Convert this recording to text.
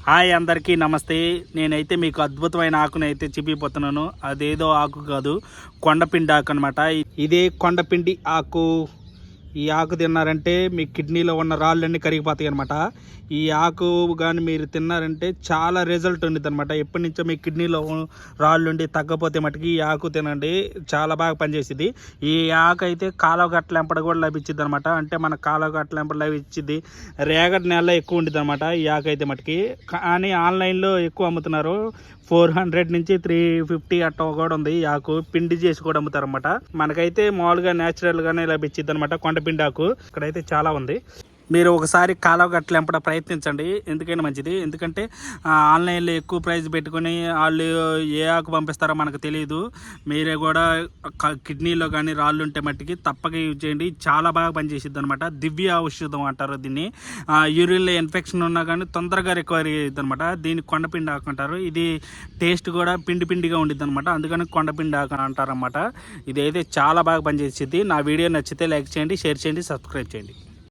Hi అందరికీ నమస్తే. నేనైతే మీకు అద్భుతమైన ఆకుని అయితే చూపిపోతున్నాను. అదేదో ఆకు కాదు, కొండపిండి ఆకు అనమాట. ఇదే కొండపిండి ఆకు. ఈ ఆకు తిన్నారంటే మీ కిడ్నీలో ఉన్న రాళ్ళన్నీ కరిగిపోతాయి అనమాట. ఈ ఆకు కానీ మీరు తిన్నారంటే చాలా రిజల్ట్ ఉంది అనమాట. ఎప్పటి నుంచో మీ కిడ్నీలో రాళ్ళు ఉండి తగ్గపోతే మటుకి ఈ ఆకు తినండి, చాలా బాగా పనిచేసింది. ఈ ఆకు అయితే కాలువగట్లెంపడ కూడా లభించింది అనమాట. అంటే మన కాలువగట్లెంపడ లభించింది. రేగడి నెలలో ఎక్కువ ఉండేది అనమాట ఈ ఆకు అయితే మటుకి. కానీ ఆన్లైన్లో ఎక్కువ అమ్ముతున్నారు. 400 నుంచి 350 అట్ట కూడా ఉంది. ఈ ఆకు పిండి చేసి కూడా అమ్ముతారు అనమాట. మనకైతే మామూలుగా న్యాచురల్గానే లభించింది అనమాట కొండపిండి ఆకు. ఇక్కడైతే చాలా ఉంది. మీరు ఒకసారి కాలువగట్లెంపడ ప్రయత్నించండి, ఎందుకైనా మంచిది. ఎందుకంటే ఆన్లైన్లో ఎక్కువ ప్రైస్ పెట్టుకొని వాళ్ళు ఏ ఆకు పంపిస్తారో మనకు తెలియదు. మీరే కూడా కిడ్నీలో కానీ రాళ్ళు ఉంటే మట్టికి తప్పక యూజ్ చేయండి. చాలా బాగా పనిచేసిద్ది అనమాట. దివ్య ఔషధం అంటారు దీన్ని. యూరిన్లో ఇన్ఫెక్షన్ ఉన్నా కానీ తొందరగా రికవరీ అయ్యిద్ది అనమాట. దీన్ని కొండపిండి ఆకు అంటారు. ఇది టేస్ట్ కూడా పిండి పిండిగా ఉండిద్ది అనమాట. అందుకని కొండపిండి ఆకు అంటారనమాట. ఇది అయితే చాలా బాగా పనిచేసిద్ది. నా వీడియో నచ్చితే లైక్ చేయండి, షేర్ చేయండి, సబ్స్క్రైబ్ చేయండి.